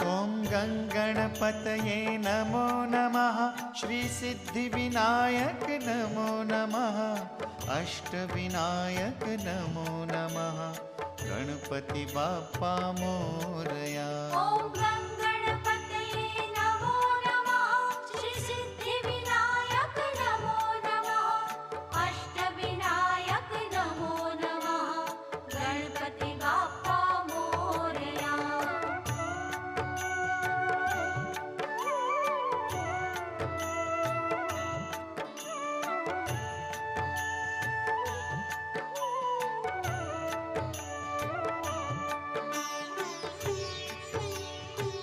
ॐ गणपतये नमो नमः। श्री सिद्धिविनायक नमो नमः। अष्टविनायक नमो नमः। गणपति बाप्पा मोरया।